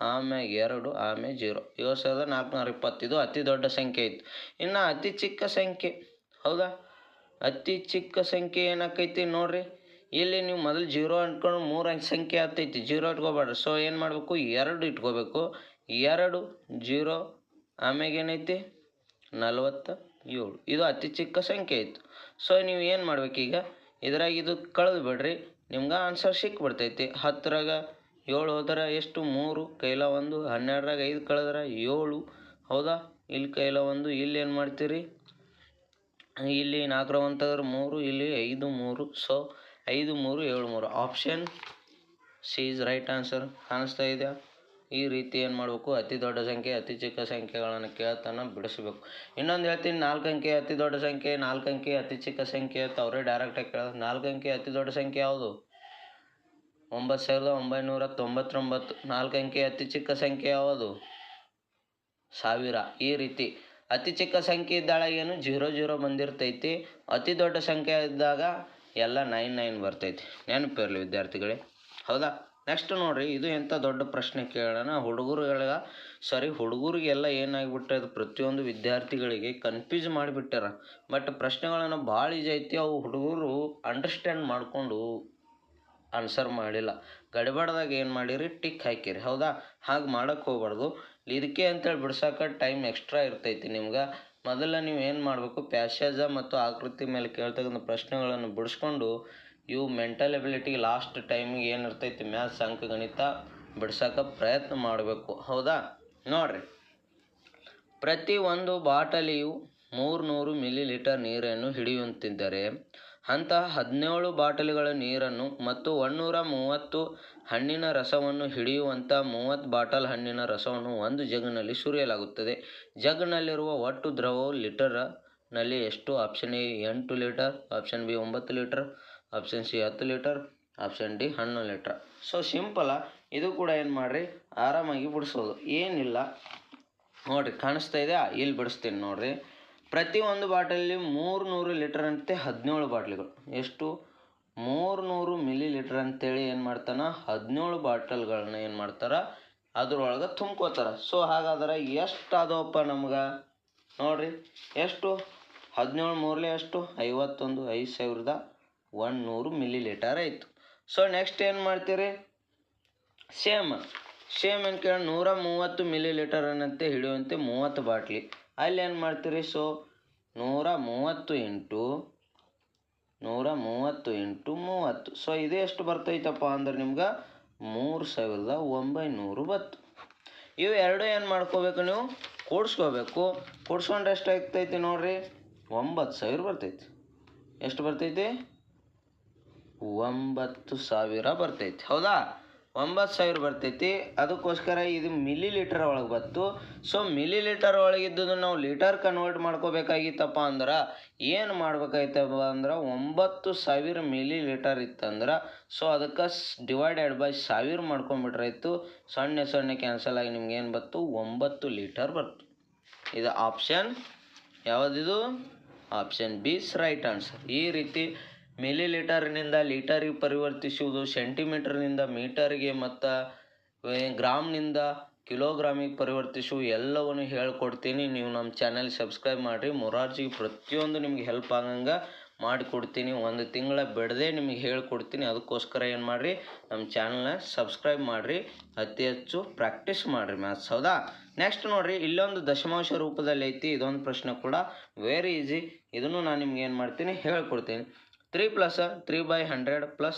ಆಮೇಲೆ 2, ಆಮೇಲೆ 0. 7420. ಇದು ಅತಿ ದೊಡ್ಡ ಸಂಖ್ಯೆ ಐತಿ. ಇನ್ನು ಅತಿ ಚಿಕ್ಕ ಸಂಖ್ಯೆ, ಹೌದಾ? ಅತಿ ಚಿಕ್ಕ ಸಂಖ್ಯೆ ಏನಾಕೈತಿ ನೋಡ್ರಿ, ಇಲ್ಲಿ ನೀವು ಮೊದಲು 0 ಅಂದ್ಕೊಂಡು 3 ಸಂಖ್ಯೆ ಆಗ್ತೈತಿ, 0 ಇಟ್ಕೋಬೇಡ್ರಿ. ಸೊ ಏನು ಮಾಡಬೇಕು, 2 ಇಟ್ಕೋಬೇಕು. 2, 0, ಆಮ್ಯಾಗ ಏನೈತಿ 47. ಇದು ಅತಿ ಚಿಕ್ಕ ಸಂಖ್ಯೆ ಐತಿ. ಸೊ ನೀವು ಏನು ಮಾಡ್ಬೇಕೀಗ, ಇದ್ರಾಗ ಇದು ಕಳೆದು ಬಿಡ್ರಿ, ನಿಮ್ಗೆ ಆನ್ಸರ್ ಸಿಕ್ಬಿಡ್ತೈತಿ. 10ರಾಗ 7 ಹೋದ್ರೆ ಎಷ್ಟು, 3, ಕೈಲ 1, 12ರಾಗ 5 ಕಳೆದ್ರೆ 7. ಹೌದಾ? ಇಲ್ಲಿ ಕೈಲ 1, ಇಲ್ಲಿ ಏನು ಮಾಡ್ತೀರಿ, ಇಲ್ಲಿ 4 1 ತೆಗೆದ್ರೆ 3, ಇಲ್ಲಿ 5 3. So 5 3 7 3. Option C is right answer. ಕಾಣಿಸ್ತಾ ಇದೆಯಾ? ಈ ರೀತಿ ಏನು ಮಾಡಬೇಕು, ಅತಿ ದೊಡ್ಡ ಸಂಖ್ಯೆ ಅತಿ ಚಿಕ್ಕ ಸಂಖ್ಯೆಗಳನ್ನು ಕೇಳ್ತಾನೆ ಬಿಡಿಸ್ಬೇಕು. ಇನ್ನೊಂದು ಹೇಳ್ತೀನಿ, 4 ಅಂಕೆ ಅತಿ ದೊಡ್ಡ ಸಂಖ್ಯೆ, 4 ಅಂಕೆ ಅತಿ ಚಿಕ್ಕ ಸಂಖ್ಯೆ ಅಂತ ಅವರೇ ಡೈರೆಕ್ಟಾಗಿ ಕೇಳೋದು. 4 ಅಂಕೆ ಅತಿ ದೊಡ್ಡ ಸಂಖ್ಯೆ ಯಾವುದು, 9999. 4 ಅಂಕೆ ಅತಿ ಚಿಕ್ಕ ಸಂಖ್ಯೆ ಯಾವುದು, 1000. ಈ ರೀತಿ ಅತಿ ಚಿಕ್ಕ ಸಂಖ್ಯೆ ಇದ್ದಾಗ ಏನು 0 0 ಬಂದಿರ್ತೈತಿ, ಅತಿ ದೊಡ್ಡ ಸಂಖ್ಯೆ ಇದ್ದಾಗ ಎಲ್ಲ 9 9 ಬರ್ತೈತಿ. ನೆನಪಿರಲಿ ವಿದ್ಯಾರ್ಥಿಗಳೇ. ಹೌದಾ? ನೆಕ್ಸ್ಟ್ ನೋಡ್ರಿ, ಇದು ಎಂಥ ದೊಡ್ಡ ಪ್ರಶ್ನೆ ಕೇಳೋಣ. ಹುಡುಗರಿಗೆಲ್ಲ ಏನಾಗಿಬಿಟ್ಟದು, ಪ್ರತಿಯೊಂದು ವಿದ್ಯಾರ್ಥಿಗಳಿಗೆ ಕನ್ಫ್ಯೂಸ್ ಮಾಡಿಬಿಟ್ಟಾರ. ಬಟ್ ಪ್ರಶ್ನೆಗಳನ್ನು ಭಾಳ ಈಜಿ ಐತಿ, ಅವು ಹುಡುಗರು ಅಂಡರ್ಸ್ಟ್ಯಾಂಡ್ ಮಾಡಿಕೊಂಡು ಆನ್ಸರ್ ಮಾಡಿಲ್ಲ. ಗಡಿಬಾಡ್ದಾಗ ಏನು ಮಾಡಿರಿ, ಟಿಕ್ ಹಾಕಿರಿ. ಹೌದಾ? ಹಾಗೆ ಮಾಡೋಕ್ಕೆ ಹೋಗ್ಬಾರ್ದು. ಇದಕ್ಕೆ ಅಂತೇಳಿ ಬಿಡ್ಸೋಕೆ ಟೈಮ್ ಎಕ್ಸ್ಟ್ರಾ ಇರ್ತೈತಿ ನಿಮ್ಗೆ. ಮೊದಲ ನೀವು ಏನು ಮಾಡಬೇಕು, ಪ್ಯಾಸೇಜ ಮತ್ತು ಆಕೃತಿ ಮೇಲೆ ಕೇಳ್ತಕ್ಕಂಥ ಪ್ರಶ್ನೆಗಳನ್ನು ಬಿಡಿಸ್ಕೊಂಡು ಇವು ಮೆಂಟಲ್ ಎಬಿಲಿಟಿಗೆ ಲಾಸ್ಟ್ ಟೈಮಿಗೆ ಏನಿರ್ತೈತಿ ಮ್ಯಾಥ್ಸ್ ಅಂಕಗಣಿತ ಬಿಡ್ಸೋಕೆ ಪ್ರಯತ್ನ ಮಾಡಬೇಕು. ಹೌದಾ? ನೋಡಿರಿ, ಪ್ರತಿ ಒಂದು ಬಾಟಲಿಯು 300 ಮಿಲಿಲೀಟರ್ ನೀರನ್ನು ಹಿಡಿಯುತ್ತಿದ್ದರೆ ಅಂತಹ 17 ಬಾಟಲಿಗಳ ನೀರನ್ನು ಮತ್ತು 130 ಹಣ್ಣಿನ ರಸವನ್ನು ಹಿಡಿಯುವಂಥ 30 ಬಾಟಲ್ ಹಣ್ಣಿನ ರಸವನ್ನು ಒಂದು ಜಗ್ಗಿನಲ್ಲಿ ಸುರಿಯಲಾಗುತ್ತದೆ. ಜಗ್ಗಿನಲ್ಲಿರುವ ಒಟ್ಟು ದ್ರವವು ಲೀಟರ್ನಲ್ಲಿ ಎಷ್ಟು? Option A 8 litre, option B 9 litre, option C 10 litre, option D 11 litre. So simple, ಇದು ಕೂಡ ಏನು ಮಾಡಿರಿ, ಆರಾಮಾಗಿ ಬಿಡಿಸೋದು, ಏನಿಲ್ಲ. ನೋಡಿರಿ, ಕಾಣಿಸ್ತಾ ಇದೆಯಾ? ಇಲ್ಲಿ ಬಿಡಿಸ್ತೀನಿ ನೋಡಿರಿ. ಪ್ರತಿ ಒಂದು ಬಾಟಲಿ 300 ಲೀಟರ್ ಅಂತೆ 17 ಬಾಟ್ಲಿಗಳು. ಎಷ್ಟು? 300 ಮಿಲಿ ಲೀಟರ್ ಅಂತೇಳಿ ಏನು ಮಾಡ್ತಾನೆ, 17 ಬಾಟಲ್ಗಳನ್ನ ಏನು ಮಾಡ್ತಾರೆ ಅದ್ರೊಳಗೆ ತುಂಬ್ಕೋತಾರೆ. ಸೊ ಹಾಗಾದ್ರೆ ಎಷ್ಟು ಆದವಪ್ಪ ನಮ್ಗೆ ನೋಡ್ರಿ, ಎಷ್ಟು? 17 ಮೂರಲೆ ಎಷ್ಟು? 51, 5100 ಮಿಲಿ ಲೀಟರ್ ಆಯಿತು. ಸೊ ನೆಕ್ಸ್ಟ್ ಏನು ಮಾಡ್ತೀರಿ, ಸೇಮ್ ಏನು ಕೇಳಿ 130 ಮಿಲಿ ಲೀಟರ್ ಅನ್ನಂತೆ ಹಿಡಿಯುವಂತೆ 30 ಬಾಟ್ಲಿ. ಅಲ್ಲಿ ಏನು ಮಾಡ್ತೀರಿ, ಸೊ 130 ಇಂಟು 30. ಸೊ ಇದು ಎಷ್ಟು ಬರ್ತೈತಪ್ಪ ಅಂದ್ರೆ ನಿಮ್ಗೆ 3900 ಬತ್ತು. ಇವು ಎರಡು ಏನು ಮಾಡ್ಕೋಬೇಕು, ನೀವು ಕೂಡಿಸ್ಕೋಬೇಕು. ಕೂಡಿಸ್ಕೊಂಡ್ರೆ ಎಷ್ಟು ಆಗ್ತೈತಿ ನೋಡ್ರಿ, 9000 ಬರ್ತೈತಿ. ಎಷ್ಟು ಬರ್ತೈತಿ? 9000 ಬರ್ತೈತಿ. ಹೌದಾ? 9000 ಬರ್ತೈತಿ. ಅದಕ್ಕೋಸ್ಕರ ಇದು ಮಿಲಿ ಲೀಟರ್ ಒಳಗೆ ಬತ್ತು. ಸೊ ಮಿಲಿ ಲೀಟರ್ ಒಳಗಿದ್ದು ನಾವು ಲೀಟರ್ ಕನ್ವರ್ಟ್ ಮಾಡ್ಕೋಬೇಕಾಗಿತ್ತಪ್ಪ ಅಂದ್ರೆ ಏನು ಮಾಡ್ಬೇಕಾಯ್ತಪ್ಪ ಅಂದ್ರೆ 9000 ಮಿಲಿ ಲೀಟರ್ ಇತ್ತಂದ್ರೆ ಸೊ ಅದಕ್ಕೆ ಡಿವೈಡೆಡ್ ಬೈ 1000 ಮಾಡ್ಕೊಂಬಿಟ್ರಾಯ್ತು. 0 ಕ್ಯಾನ್ಸಲ್ ಆಗಿ ನಿಮ್ಗೆ ಏನು ಬತ್ತು, 9 ಲೀಟರ್ ಬರ್ತು. ಇದು ಆಪ್ಷನ್ ಯಾವುದಿದು? Option B right answer. ಈ ರೀತಿ ಮಿಲಿ ಲೀಟರ್ನಿಂದ ಲೀಟರಿಗೆ ಪರಿವರ್ತಿಸುವುದು, ಸೆಂಟಿಮೀಟರ್ನಿಂದ ಮೀಟರ್ಗೆ ಮತ್ತು ಗ್ರಾಮ್ನಿಂದ ಕಿಲೋಗ್ರಾಮಿಗೆ ಪರಿವರ್ತಿಸುವ ಎಲ್ಲವನ್ನು ಹೇಳ್ಕೊಡ್ತೀನಿ. ನೀವು ನಮ್ಮ ಚಾನಲ್ ಸಬ್ಸ್ಕ್ರೈಬ್ ಮಾಡಿರಿ. ಮೊರಾರ್ಜಿಗೆ ಪ್ರತಿಯೊಂದು ನಿಮ್ಗೆ ಹೆಲ್ಪ್ ಆಗಂಗೆ ಮಾಡಿಕೊಡ್ತೀನಿ. ಒಂದು ತಿಂಗಳ ಬಿಡದೆ ನಿಮಗೆ ಹೇಳ್ಕೊಡ್ತೀನಿ. ಅದಕ್ಕೋಸ್ಕರ ಏನು ಮಾಡಿರಿ, ನಮ್ಮ ಚಾನಲ್ನ ಸಬ್ಸ್ಕ್ರೈಬ್ ಮಾಡಿರಿ, ಅತಿ ಹೆಚ್ಚು ಪ್ರಾಕ್ಟೀಸ್ ಮಾಡಿರಿ ಮ್ಯಾಥ್ಸ್. ಹೌದಾ? ನೆಕ್ಸ್ಟ್ ನೋಡಿರಿ, ಇಲ್ಲೊಂದು ದಶಮಾಂಶ ರೂಪದಲ್ಲಿ ಐತಿ. ಇದೊಂದು ಪ್ರಶ್ನೆ ಕೂಡ ವೆರಿ ಈಸಿ. ಇದನ್ನು ನಾನು ನಿಮ್ಗೆ ಏನು ಮಾಡ್ತೀನಿ, ಹೇಳ್ಕೊಡ್ತೀನಿ. 3 + 3/100 +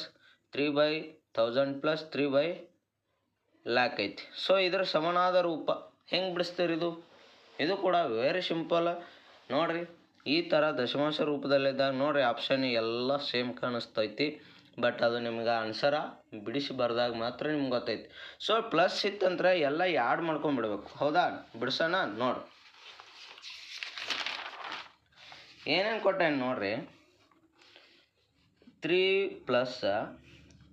3/1000 + 3/1,00,000 ಐತಿ. ಸೊ ಇದರ ಸಮನಾದ ರೂಪ ಹೆಂಗೆ ಬಿಡಿಸ್ತೀರಿ? ಇದು ಕೂಡ ವೆರಿ ಸಿಂಪಲ್. ನೋಡಿರಿ, ಈ ಥರ ದಶಮಾಂಶ ರೂಪದಲ್ಲಿದ್ದಾಗ ನೋಡಿರಿ ಆಪ್ಷನ್ ಎಲ್ಲ ಸೇಮ್ ಕಾಣಿಸ್ತೈತಿ. ಬಟ್ ಅದು ನಿಮ್ಗೆ ಆನ್ಸರ ಬಿಡಿಸಿ ಬರ್ದಾಗ ಮಾತ್ರ ನಿಮ್ಗೆ ಗೊತ್ತೈತಿ. ಸೊ ಪ್ಲಸ್ ಇತ್ತಂದ್ರೆ ಎಲ್ಲ ಆ್ಯಡ್ ಮಾಡ್ಕೊಂಡ್ಬಿಡ್ಬೇಕು. ಹೌದಾ? ಬಿಡಿಸೋಣ ನೋಡಿ, ಏನೇನು ಕೊಟ್ಟೇನು ನೋಡ್ರಿ. 3 +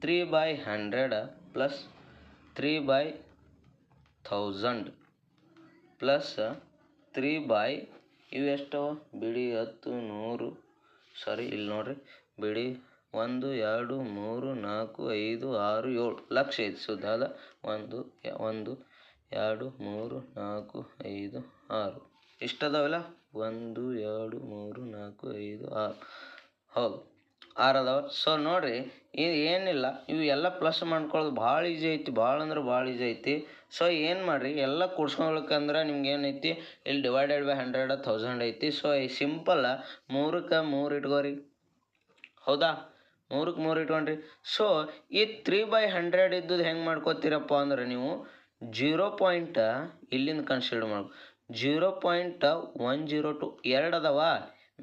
3/100 + 3/1000 + 3 ಇವು ಎಷ್ಟು? ಬಿಡಿ 10 100 ಸಾರಿ ಇಲ್ಲಿ ನೋಡ್ರಿ, ಬಿಡಿ 1 2 3 4 5 6 7 ಲಕ್ಷ ಐತಿ. ಸುದ್ದ ಅದ 1 1 2 3 4 5 6 ಇಷ್ಟದಾವಲ್ಲ, 1 2 3 4 5 6 ಹೌದು 6 ಅದಾವ. ಸೊ ನೋಡಿರಿ, ಇದು ಏನಿಲ್ಲ, ಇವು ಎಲ್ಲ ಪ್ಲಸ್ ಮಾಡ್ಕೊಳ್ಳೋದು ಭಾಳ ಈಜಿ ಐತಿ. ಭಾಳ ಅಂದ್ರೆ ಭಾಳ ಈಜಿ ಐತಿ. ಸೊ ಏನು ಮಾಡಿರಿ, ಎಲ್ಲ ಕೂಡ್ಸ್ಕೊಳ್ಬೇಕಂದ್ರೆ ನಿಮ್ಗೆ ಏನೈತಿ, ಇಲ್ಲಿ ಡಿವೈಡೆಡ್ ಬೈ 100 1000 ಐತಿ. ಸೊ ಈ ಸಿಂಪಲ್ 3ಕ್ಕೆ 3 ಇಟ್ಕೋರಿ. ಹೌದಾ? 3ಕ್ಕೆ 3 ಇಟ್ಕೊಂಡ್ರಿ. ಸೊ ಈ 3/100 ಇದ್ದದ್ದು ಹೆಂಗೆ ಮಾಡ್ಕೋತೀರಪ್ಪ ಅಂದ್ರೆ ನೀವು 0 ಪಾಯಿಂಟ್ ಇಲ್ಲಿಂದ ಕನ್ಸಿಡರ್ ಮಾಡ್ಕೊ. 0.102 2 ಅದಾವ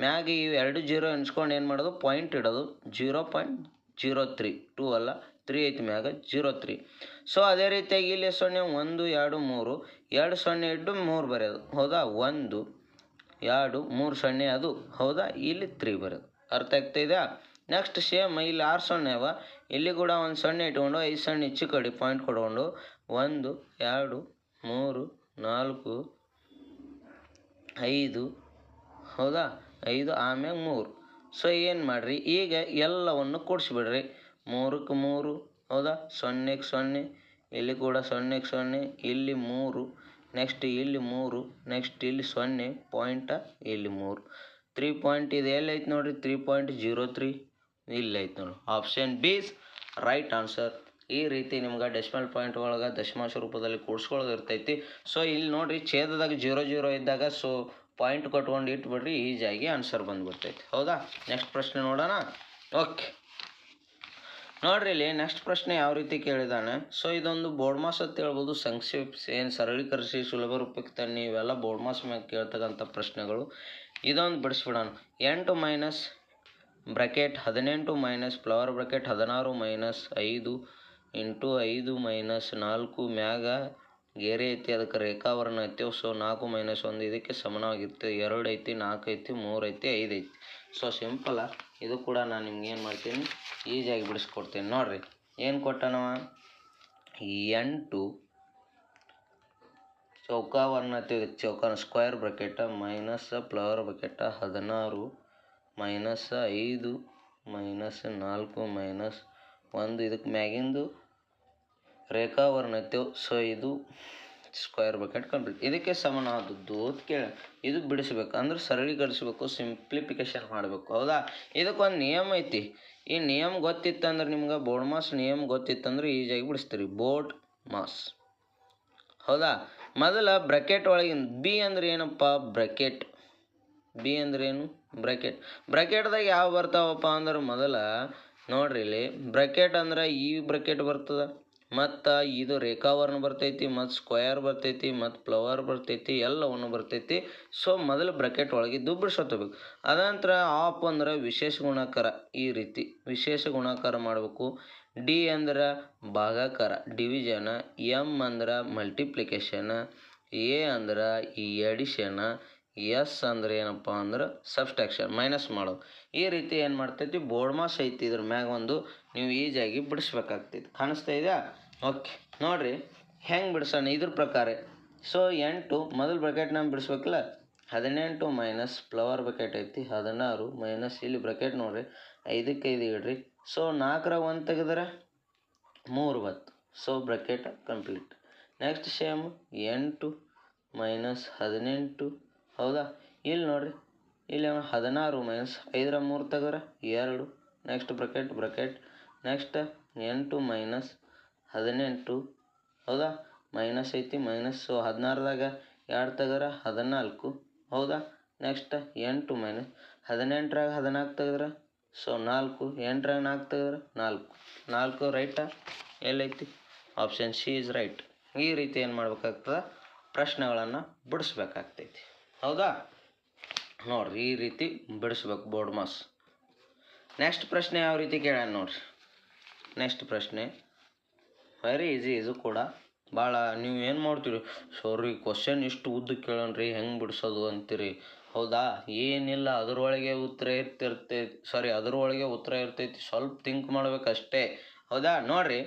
ಮ್ಯಾಗ, ಇವು 2 0 ಎನ್ಸ್ಕೊಂಡು ಏನು ಮಾಡೋದು, ಪಾಯಿಂಟ್ ಇಡೋದು. 0.03 2 ಅಲ್ಲ 3 ಐತಿ ಮ್ಯಾಗ 03. ಸೊ ಅದೇ ರೀತಿಯಾಗಿ ಇಲ್ಲಿ 0 1 2 3 2 0 ಇಟ್ಟು 3 ಬರೆಯೋದು. ಹೌದಾ? 1 2 3 0 ಅದು. ಹೌದಾ? ಇಲ್ಲಿ 3 ಬರೆಯೋದು. ಅರ್ಥ ಆಗ್ತಾಯಿದೆಯಾ? ನೆಕ್ಸ್ಟ್ ಸೇಮ್ ಇಲ್ಲಿ 6 0 ಅವ, ಇಲ್ಲಿ ಕೂಡ 1 0 ಇಟ್ಕೊಂಡು 5 0 ಹೆಚ್ಚು ಕಡೆ ಪಾಯಿಂಟ್ ಕೊಡ್ಕೊಂಡು 1 2 3 4 5 ಹೌದಾ? 5 ಆಮ್ಯಾಗ 3. ಸೊ ಏನು ಮಾಡಿರಿ, ಈಗ ಎಲ್ಲವನ್ನು ಕೂಡಿಸ್ಬಿಡ್ರಿ. 3ಕ್ಕೆ 3 ಹೌದಾ? 0ಕ್ಕೆ 0, ಇಲ್ಲಿ ಕೂಡ 0ಕ್ಕೆ 0, ಇಲ್ಲಿ 3, ನೆಕ್ಸ್ಟ್ ಇಲ್ಲಿ 3, ನೆಕ್ಸ್ಟ್ ಇಲ್ಲಿ 0 ಪಾಯಿಂಟ, ಇಲ್ಲಿ 3 3 ಪಾಯಿಂಟ್. ಇದು ಎಲ್ಲಿ ಐತೆ ನೋಡಿರಿ, 3.03 ಇಲ್ಲಿ ಐತೆ ನೋಡಿ. Option B right answer. ಈ ರೀತಿ ನಿಮ್ಗೆ ಡೆಸಿಮಲ್ ಪಾಯಿಂಟ್ ಒಳಗೆ ದಶಮಾಂಶ ರೂಪದಲ್ಲಿ ಕೂಡಿಸ್ಕೊಳ್ಳೋದು ಇರ್ತೈತಿ. ಸೊ ಇಲ್ಲಿ ನೋಡಿರಿ, ಛೇದದಾಗ 0 0 ಇದ್ದಾಗ ಸೊ ಪಾಯಿಂಟ್ ಕೊಟ್ಕೊಂಡು ಇಟ್ಬಿಡ್ರಿ, ಈಜಿಯಾಗಿ ಆನ್ಸರ್ ಬಂದುಬಿಡ್ತೈತಿ. ಹೌದಾ? ನೆಕ್ಸ್ಟ್ ಪ್ರಶ್ನೆ ನೋಡೋಣ. ಓಕೆ ನೋಡ್ರಿ, ಇಲ್ಲಿ ನೆಕ್ಸ್ಟ್ ಪ್ರಶ್ನೆ ಯಾವ ರೀತಿ ಕೇಳಿದಾನೆ. ಸೊ ಇದೊಂದು ಬೋರ್ಡ್ ಮಾಸ್ ಅಂತ ಹೇಳ್ಬೋದು. ಸಂಕ್ಷೇಪಿಸಿ ಏನು ಸರಳೀಕರಿಸಿ ಸುಲಭ ರೂಪಕ್ಕೆ ತನ್ನಿ, ಇವೆಲ್ಲ ಬೋರ್ಡ್ ಮಾಸ್ ಮ್ಯಾಗ ಕೇಳ್ತಕ್ಕಂಥ ಪ್ರಶ್ನೆಗಳು. ಇದೊಂದು ಬಿಡಿಸ್ಬಿಡೋಣ. 8 minus bracket 18 minus flower bracket 16 minus 5 into 5 minus 4 ಮ್ಯಾಗ ಗೆರೆ ಐತಿ, ಅದಕ್ಕೆ ರೇಖಾವರ್ಣ ಐತಿ. ಸೊ 4 ಮೈನಸ್ 1 ಇದಕ್ಕೆ ಸಮನಾಗಿರುತ್ತೆ. 2 ಐತಿ, 4 ಐತಿ, 3 ಐತಿ, 5 ಐತಿ. ಸೊ ಸಿಂಪಲ್ಲ. ಇದು ಕೂಡ ನಾನು ನಿಮ್ಗೆ ಏನು ಮಾಡ್ತೀನಿ, ಈಜಿಯಾಗಿ ಬಿಡಿಸ್ಕೊಡ್ತೀನಿ. ನೋಡಿರಿ, ಏನು ಕೊಟ್ಟನವ, 8 ಚೌಕವನ್ನು ಚೌಕನ square bracket minus flower bracket 16 minus 5 minus 4 minus 1 ಇದಕ್ಕೆ ಮ್ಯಾಗಿಂದು ರೇಖಾವರ್ಣ ಐತೆವು. ಸೊ ಇದು ಸ್ಕ್ವೇರ್ ಬ್ರಾಕೆಟ್ ಕಂಪ್ಲೀಟ್. ಇದಕ್ಕೆ ಸಮನಾದದ್ದು ಅಂತ ಕೇಳ, ಇದು ಬಿಡಿಸ್ಬೇಕು ಅಂದ್ರೆ ಸರಳೀಕರಿಸ್ಬೇಕು, ಸಿಂಪ್ಲಿಫಿಕೇಶನ್ ಮಾಡಬೇಕು. ಹೌದಾ? ಇದಕ್ಕೊಂದು ನಿಯಮ ಐತಿ. ಈ ನಿಯಮ ಗೊತ್ತಿತ್ತಂದ್ರೆ ನಿಮ್ಗೆ ಬೋರ್ಡ್ ಮಾಸ್ ನಿಯಮ ಗೊತ್ತಿತ್ತಂದ್ರೆ ಈಜಿಯಾಗಿ ಬಿಡಿಸ್ತೀರಿ. Board mass. ಹೌದಾ? ಮೊದಲ ಬ್ರಾಕೆಟ್ ಒಳಗಿನ ಬಿ ಅಂದ್ರೆ ಏನಪ್ಪ? ಬ್ರಾಕೆಟ್. ಬಿ ಅಂದ್ರೆ ಏನು? ಬ್ರಾಕೆಟ್. ಬ್ರಾಕೆಟ್ದಾಗ ಯಾವ ಬರ್ತಾವಪ್ಪ ಅಂದ್ರೆ ಮೊದಲ ನೋಡ್ರಿ ಇಲ್ಲಿ ಬ್ರಾಕೆಟ್ ಅಂದ್ರೆ ಈ ಬ್ರಾಕೆಟ್ ಬರ್ತದ, ಮತ್ತು ಇದು ರೇಖಾವರ್ಣ ಬರ್ತೈತಿ, ಮತ್ತು ಸ್ಕ್ವೇರ್ ಬರ್ತೈತಿ, ಮತ್ತು ಫ್ಲವರ್ ಬರ್ತೈತಿ, ಎಲ್ಲವನ್ನು ಬರ್ತೈತಿ. ಸೊ ಮೊದಲು ಬ್ರಾಕೆಟ್ ಒಳಗಿದ್ದು ಬಿಡಿಸೋತಬೇಕು. ಅದಂತರ ಆಫ್ ಅಂದ್ರೆ ವಿಶೇಷ ಗುಣಾಕಾರ. ಈ ರೀತಿ ವಿಶೇಷ ಗುಣಾಕಾರ ಮಾಡಬೇಕು. ಡಿ ಅಂದ್ರೆ ಭಾಗಾಕಾರ ಡಿವಿಷನ್, ಎಮ್ ಅಂದ್ರೆ ಮಲ್ಟಿಪ್ಲಿಕೇಶನ್, ಎ ಅಂದ್ರೆ ಈ ಎಡಿಷನ್, ಎಸ್ ಅಂದ್ರೆ ಏನಪ್ಪ ಅಂದ್ರೆ ಸಬ್ಸ್ಟ್ರಾಕ್ಷನ್ ಮೈನಸ್ ಮಾಡೋದು. ಈ ರೀತಿ ಏನು ಮಾಡ್ತೈತಿ ಬೋರ್ಡ್ ಮಾಸ್ ಐತಿ. ಇದ್ರ ಮ್ಯಾಗ ಒಂದು ನೀವು ಈಜಿಯಾಗಿ ಬಿಡಿಸ್ಬೇಕಾಗ್ತೈತಿ. ಕಾಣಿಸ್ತಾ ಇದೆಯಾ? ಓಕೆ ನೋಡಿರಿ ಹೆಂಗೆ ಬಿಡಿಸೋಣ ಇದ್ರ ಪ್ರಕಾರ. ಸೊ 8 ಮೊದಲು ಬ್ರಾಕೆಟ್ ನಾವು ಬಿಡಿಸ್ಬೇಕಲ್ಲ. 18 ಮೈನಸ್ ಫ್ಲವರ್ ಬ್ರಾಕೆಟ್ ಐತಿ 16 ಮೈನಸ್ ಇಲ್ಲಿ ಬ್ರಾಕೆಟ್ ನೋಡಿರಿ 5ಕ್ಕೆ 5 ಇಡ್ರಿ. ಸೊ 4ರ 1 ತೆಗೆದ್ರೆ 3 ಬತ್ತು. So bracket complete. Next same 8 minus 18. ಹೌದಾ? ಇಲ್ಲಿ ನೋಡಿರಿ ಇಲ್ಲಿ 16 ಮೈನಸ್ 5ರ 3 ತೆಗೆದ್ರೆ 2. Next bracket next 8 minus 18. ಹೌದಾ? ಮೈನಸ್ ಐತಿ ಮೈನಸ್. ಸೊ 16ದಾಗ 2 ತೆಗೆದ್ರೆ 14. ಹೌದಾ? ನೆಕ್ಸ್ಟ್ 8 ಮೈನಸ್ 18ರಾಗ 14 ತೆಗೆದ್ರೆ ಸೊ 4. 8ರಾಗ 4 ತೆಗೆದ್ರೆ 4 ರೈಟಾ? ಎಲ್ಲೈತಿ? Option C is right. ಈ ರೀತಿ ಏನು ಮಾಡ್ಬೇಕಾಗ್ತದೆ ಪ್ರಶ್ನೆಗಳನ್ನು ಬಿಡಿಸ್ಬೇಕಾಗ್ತೈತಿ. ಹೌದಾ? ನೋಡ್ರಿ ಈ ರೀತಿ ಬಿಡಿಸ್ಬೇಕು ಬೋರ್ಡ್ ಮಾಸ್. ನೆಕ್ಸ್ಟ್ ಪ್ರಶ್ನೆ ಯಾವ ರೀತಿ ಕೇಳ್ಯಾನ ನೋಡ್ರಿ. ನೆಕ್ಸ್ಟ್ ಪ್ರಶ್ನೆ ವೆರಿ ಈಸಿ. ಇದು ಕೂಡ ಭಾಳ ನೀವು ಏನು ಮಾಡ್ತೀರಿ ಸರಿ ಕ್ವಶನ್ ಇಷ್ಟು ಉದ್ದ ಕೇಳೋಣ್ರಿ ಹೆಂಗೆ ಬಿಡಿಸೋದು ಅಂತೀರಿ. ಹೌದಾ? ಏನಿಲ್ಲ, ಅದರೊಳಗೆ ಉತ್ತರ ಇರ್ತೈತಿ. ಸ್ವಲ್ಪ ಥಿಂಕ್ ಮಾಡ್ಬೇಕಷ್ಟೇ. ಹೌದಾ? ನೋಡ್ರಿ,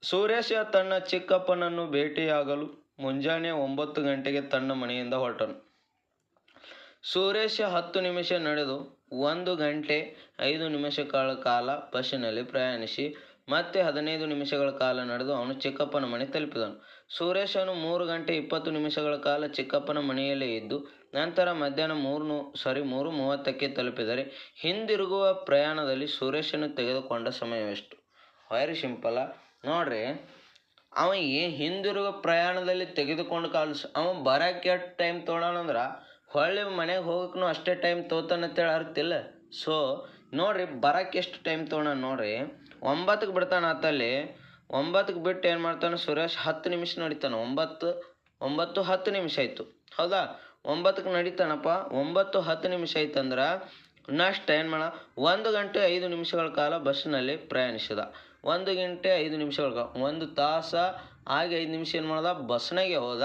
ಸುರೇಶ ತನ್ನ ಚಿಕ್ಕಪ್ಪನನ್ನು ಭೇಟಿಯಾಗಲು ಮುಂಜಾನೆ 9 ಗಂಟೆಗೆ ತನ್ನ ಮನೆಯಿಂದ ಹೊರಟನು. ಸುರೇಶ 10 ನಿಮಿಷ ನಡೆದು 1 ಗಂಟೆ 5 ನಿಮಿಷಗಳ ಕಾಲ ಬಸ್ಸಿನಲ್ಲಿ ಪ್ರಯಾಣಿಸಿ ಮತ್ತೆ 15 ನಿಮಿಷಗಳ ಕಾಲ ನಡೆದು ಅವನು ಚಿಕ್ಕಪ್ಪನ ಮನೆ ತಲುಪಿದನು. ಸುರೇಶನು 3 ಗಂಟೆ 20 ನಿಮಿಷಗಳ ಕಾಲ ಚಿಕ್ಕಪ್ಪನ ಮನೆಯಲ್ಲೇ ಇದ್ದು ನಂತರ ಮಧ್ಯಾಹ್ನ 3:30ಕ್ಕೆ ತಲುಪಿದರೆ ಹಿಂದಿರುಗುವ ಪ್ರಯಾಣದಲ್ಲಿ ಸುರೇಶನು ತೆಗೆದುಕೊಂಡ ಸಮಯವೆಷ್ಟು? ವೆರಿ ಸಿಂಪಲ್ಲ. ನೋಡ್ರಿ, ಅವ ಹಿಂದಿರುಗೋ ಪ್ರಯಾಣದಲ್ಲಿ ತೆಗೆದುಕೊಂಡು ಅವ ಬರೋಕ್ಕೆ ಎಷ್ಟು ಟೈಮ್ ತೊಗೊಳಂದ್ರೆ ಹೊಳ್ಳಿ ಮನೆಗೆ ಹೋಗಕ್ಕೂ ಅಷ್ಟೇ ಟೈಮ್ ತೊಗೊತಾನಂತೇಳಿ ಅರ್ತಿಲ್ಲ. ಸೊ ನೋಡ್ರಿ ಬರೋಕ್ಕೆ ಎಷ್ಟು ಟೈಮ್ ತೊಗೊಳ ನೋಡ್ರಿ. 9ಕ್ಕೆ ಬಿಡ್ತಾನೆ ಆತಲ್ಲಿ. 9ಕ್ಕೆ ಬಿಟ್ಟು ಏನು ಮಾಡ್ತಾನೆ ಸುರೇಶ್ 10 ನಿಮಿಷ ನಡಿತಾನೆ. 9:10 ನಿಮಿಷ ಆಯಿತು. ಹೌದಾ? 9ಕ್ಕೆ ನಡೀತಾನಪ್ಪ. 9:10 ನಿಮಿಷ ಆಯ್ತಂದ್ರೆ ನೆಕ್ಸ್ಟ್ ಏನು ಮಾಡ 1 ಗಂಟೆ 5 ನಿಮಿಷಗಳ ಕಾಲ ಬಸ್ಸಿನಲ್ಲಿ ಪ್ರಯಾಣಿಸಿದ. 1 ಗಂಟೆ 5 ನಿಮಿಷಗಳ ಕಾಲ 1 ತಾಸು ಆಗಿ 5 ನಿಮಿಷ ಏನು ಮಾಡ್ದ ಬಸ್ನಾಗೆ ಹೋದ.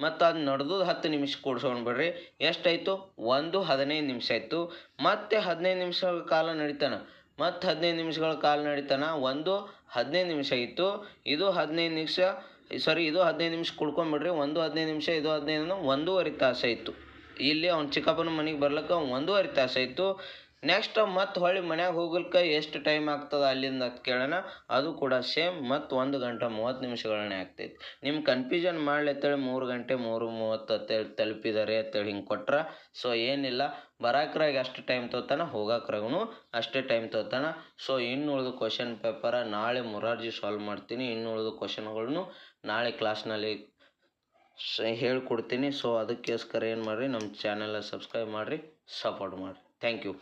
ಮತ್ತು ಅದು ನಡೆದು 10 ನಿಮಿಷ ಕೂಡ್ಸ್ಕೊಂಡ್ಬಿಡ್ರಿ. ಎಷ್ಟಾಯಿತು? 1:15 ನಿಮಿಷ ಆಯಿತು. ಮತ್ತೆ 15 ನಿಮಿಷಗಳ ಕಾಲ ನಡೀತಾನೆ. ಮತ್ತು 15 ನಿಮಿಷಗಳ ಕಾಲ ನಡೀತಾನೆ. 1:15 ನಿಮಿಷ ಆಗಿತ್ತು. ಇದು 15 ನಿಮಿಷ ಕುಡ್ಕೊಂಡ್ಬಿಡ್ರಿ. 1:15 ನಿಮಿಷ ಇದು 15 1:15 ತಾಸು ಆಯಿತು. ಇಲ್ಲಿ ಅವ್ನು ಚಿಕ್ಕಪ್ಪನ ಮನೆಗೆ ಬರ್ಲಿಕ್ಕೆ 1:15 ತಾಸು ಆಯಿತು. ನೆಕ್ಸ್ಟ್ ಮತ್ತು ಹೊಳ್ಳಿ ಮನ್ಯಾಗ ಹೋಗ್ಲಿಕ್ಕೆ ಎಷ್ಟು ಟೈಮ್ ಆಗ್ತದೆ ಅಲ್ಲಿಂದ ಅಂತ ಕೇಳೋಣ. ಅದು ಕೂಡ ಸೇಮ್ ಮತ್ತು 1 ಗಂಟೆ 30 ನಿಮಿಷಗಳನ್ನೇ ಆಗ್ತೈತಿ. ನಿಮ್ಮ ಕನ್ಫ್ಯೂಷನ್ ಮಾಡಲಿ ಅಂತೇಳಿ 3 ಗಂಟೆ 3:30 ಅಂತೇಳಿ ತಲುಪಿದ್ದಾರೆ ಅಂತೇಳಿ ಹಿಂಗೆ ಕೊಟ್ರೆ ಸೊ ಏನಿಲ್ಲ. ಬರಾಕ್ರಾಗ ಅಷ್ಟು ಟೈಮ್ ತೊಗೊತಾನೆ, ಹೋಗಾಕ್ರಾಗೂ ಅಷ್ಟೇ ಟೈಮ್ ತೊಗೊತಾನೆ. ಸೊ ಇನ್ನುಳಿದ ಕ್ವಶನ್ ಪೇಪರ ನಾಳೆ ಮೊರಾರ್ಜಿ ಸಾಲ್ವ್ ಮಾಡ್ತೀನಿ. ಇನ್ನುಳಿದ ಕ್ವಶನ್ಗಳನ್ನು ನಾಳೆ ಕ್ಲಾಸ್ನಲ್ಲಿ ಹೇಳ್ಕೊಡ್ತೀನಿ. ಸೊ ಅದಕ್ಕೋಸ್ಕರ ಏನು ಮಾಡಿರಿ, ನಮ್ಮ ಚಾನೆಲ್ ಸಬ್ಸ್ಕ್ರೈಬ್ ಮಾಡಿರಿ, ಸಪೋರ್ಟ್ ಮಾಡಿರಿ. Thank you.